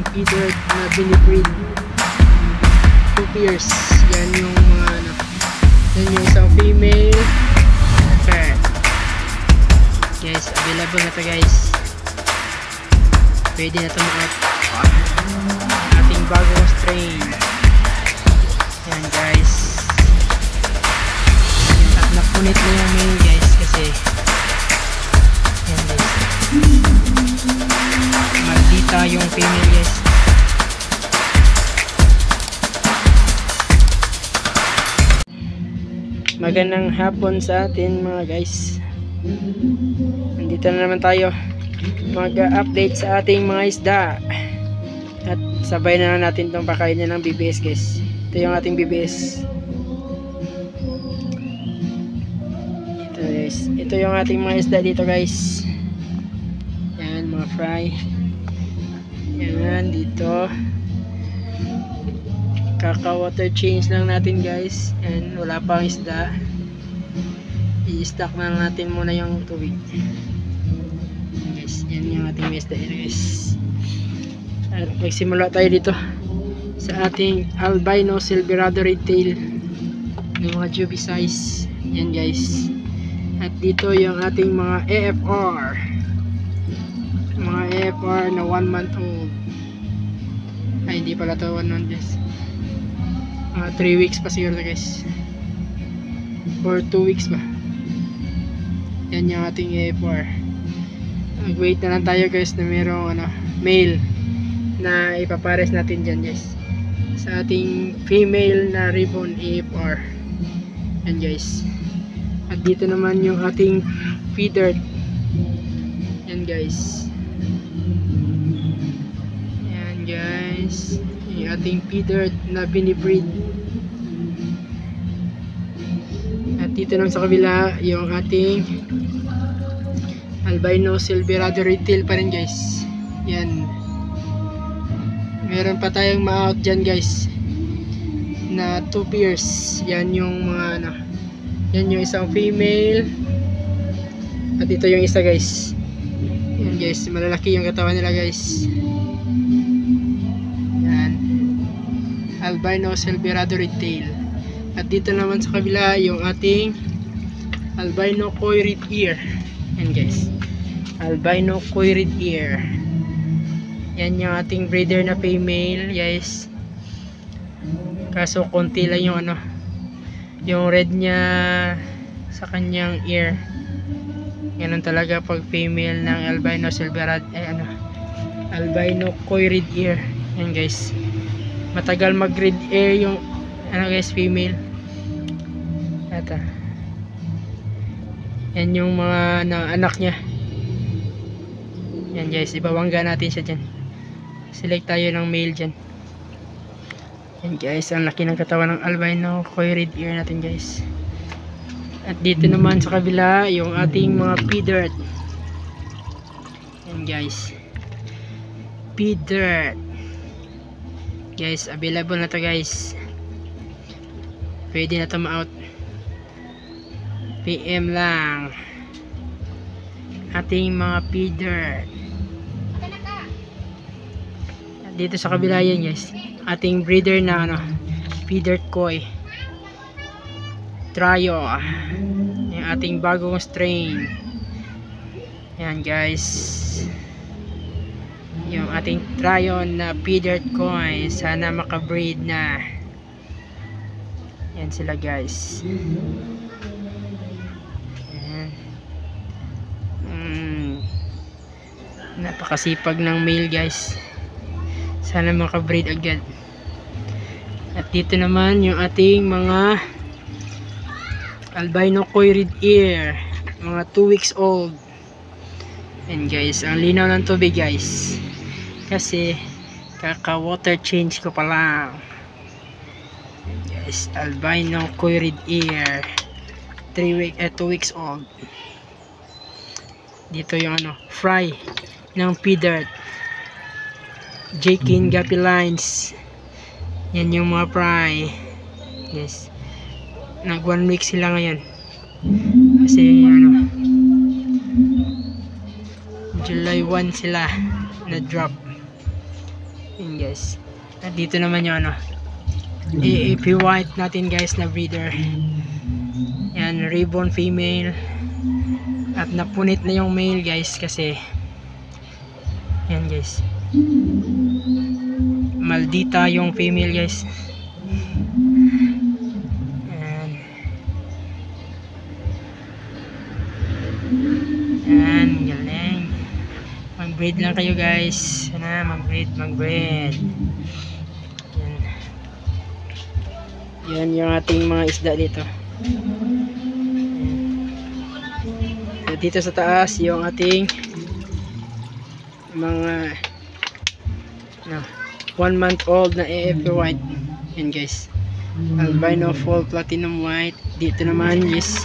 ating feeder na binibreed. 2 pairs. Yan yung mga ano. Yan yung isang female. Okay. Guys, available na to guys. Pwede na ito ma-out. Ating bagong strain. Yan guys. At napunit na yung male guys kasi yan guys. Maldita yung female guys. Magandang hapon sa atin mga guys. Nandito na naman tayo mag-update sa ating mga isda. At sabay na natin itong pakainin ng BBS guys. Ito yung ating BBS. Ito guys. Ito yung ating mga isda dito guys. Yan mga fry. Yan dito. Kaka-water change lang natin guys. And wala pang isda. I-stack na natin muna yung tubig. Guys, yan yung ating isda guys. At magsimula tayo dito sa ating albino silverado red tail. Yung mga juby size. Yan guys. At dito yung ating mga AFR. Mga AFR na 1 month old. Ay hindi pala to 1 month guys. 3 weeks pa siguro guys, or 2 weeks ba. Yan yung ating AFR. Mag-wait na lang tayo guys na merong ano, male na ipapares natin dyan guys sa ating female na ribbon AFR. Yan guys. At dito naman yung ating feeder. Yan guys. Yan guys, yung ating feeder na binibreed. At dito naman sa kabila yung ating albino silverado red tail pa rin guys. Yan, meron pa tayong ma-out dyan guys na 2 pairs. Yan yung mga ano, yan yung isang female. At ito yung isa guys. Yan guys, malalaki yung katawan nila guys. Albino silverado red tail. At dito naman sa kabila yung ating albino koi red ear. Yan guys, albino koi red ear. Yan yung ating breeder na female guys. Kaso konti lang yung ano, yung red niya sa kanyang ear. Ganun talaga pag female ng albino silverado, albino koi red ear. Yan guys, matagal mag red ear yung ano guys, female. Ito, yan yung mga anak niya. Yan guys, ibabangga natin siya dyan. Select tayo ng male dyan. Yan guys, ang laki ng katawan ng albino koi red ear natin guys. At dito naman sa kabila yung ating mga feeder. Yan guys, feeder guys, available na to guys. Pwede na to ma-out. PM lang ating mga feeder. At dito sa kabila yan guys, ating breeder na ano, feeder koi trio, yung ating bagong strain. Yan guys, yung ating tryon na feeder koi, sana makabreed na. Yan sila guys. Yan. Napakasipag ng male guys, sana makabreed agad. At dito naman yung ating mga albino koi red ear, mga 2 weeks old. And guys, ang linaw ng tubig guys kasi kaka water change ko pa lang. Guys, albino koi red ear, 2 weeks old. Dito yung ano, fry ng feeder Jakin Guppy Lines. Yan yung mga fry. Yes, nag 1 week sila ngayon kasi ano, July 1 sila na drop. Yan guys. At dito naman yung ano, AAP white natin guys na breeder. Yan, ribbon female. At napunit na yung male guys kasi yan guys, maldita yung female guys. Yan, galing. Mag-breed lang kayo guys. Sana mag-breed. Yan yung ating mga isda dito. At dito sa taas yung ating mga 1 month old na AAP white. Yan guys, albino full platinum white. Dito naman is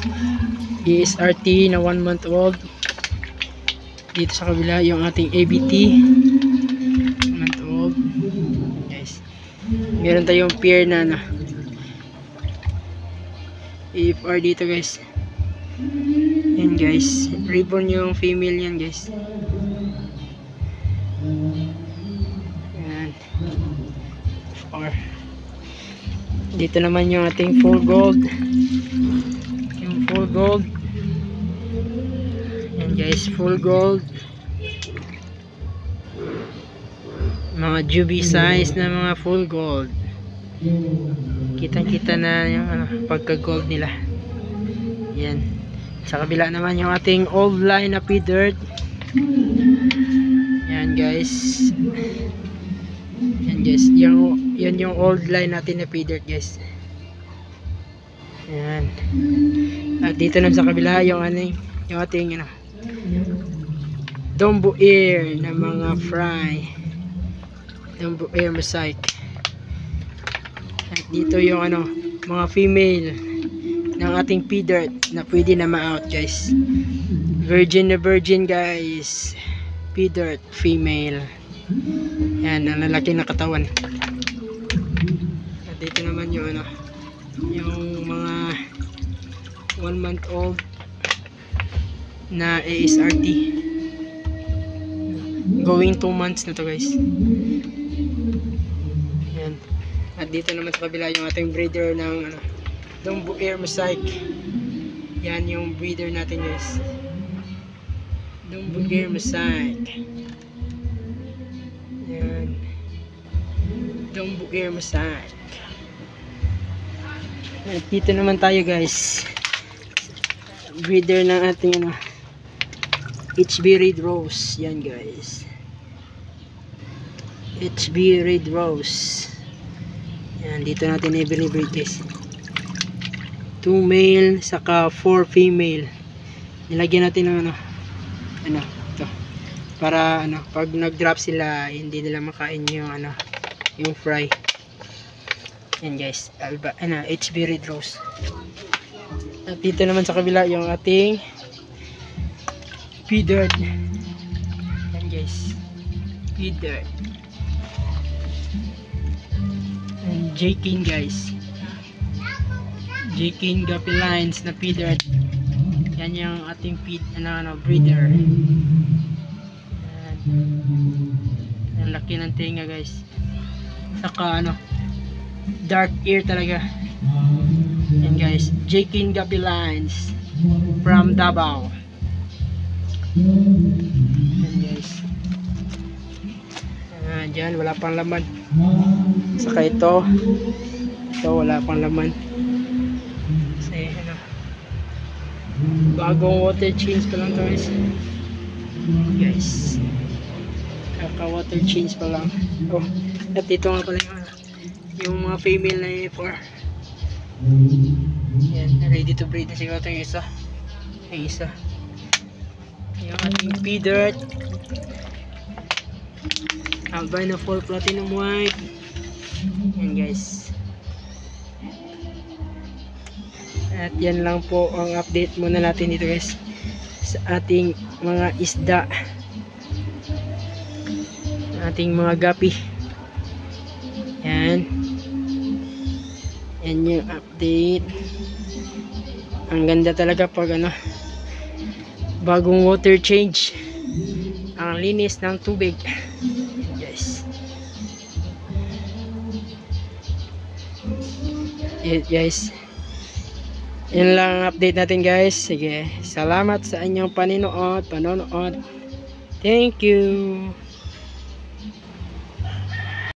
ESRT na 1 month old. Dito sa kabila yung ating ABT 1 month old guys. Meron tayong pair na AFR dito guys. Yan guys, ribbon yung female yan guys. Yan. Dito naman yung ating full gold. Yung full gold. Yan guys, full gold. Mga juby size na mga full gold. Kitang-kita na yung pagka gold nila. Yan. Sa kabila naman yung ating old line na P-dirt. Yan guys. Yan guys, yan yung old line natin na P-dirt guys. Yan. At dito naman sa kabila yung ating Dombo Air na mga fry. Dombo Air mosaic. At dito yung mga female ng ating P-dirt na pwede na ma-out guys. Virgin na virgin guys. P-dirt female. Yan, ang lalaki na katawan. At dito naman yung yung mga 1 month old na ASRT. Going 2 months na to guys. Yan. At dito naman sa kabila yung ating breeder ng Dombo Air mosaic. Yan yung breeder natin guys. Dombo Air mosaic. Yan. Dombo Air mosaic. At dito naman tayo guys. Breeder ng ating HB Red Rose. Yan guys. HB Red Rose. Yan, dito natin i-breed guys. 2 male saka 4 female. Nilagyan natin ng ito. Para pag nag-drop sila, hindi nila makain yung yung fry. Yan guys, HB Red Rose. At dito naman sa kabila yung ating P-dirt. Yan guys, P-dirt. And J-King guys. J-King Guppy Lines na P-dirt. Yan yung ating breeder. Ang laki ng tinga guys. Saka dark ear talaga. Yan guys, J-King Guppy Lines from Davao. Yan guys. Diyan wala pang laman. Saka ito wala pang laman. Kasi bagong water change pa lang to guys. Kaka water change pa lang. At dito nga pala yung mga female na AFR. Yan, ready to breed na siguro ito yung isa. Yung ating P-dirt. Albino full platinum white. Yan guys. At yan lang po ang update muna natin dito guys sa ating mga isda, ating mga gapi. Yan yung update. Ang ganda talaga pag bagong water change, ang linis ng tubig. Yan guys. guys. Yun lang ang update natin guys. Sige, salamat sa inyong panonood. Thank you.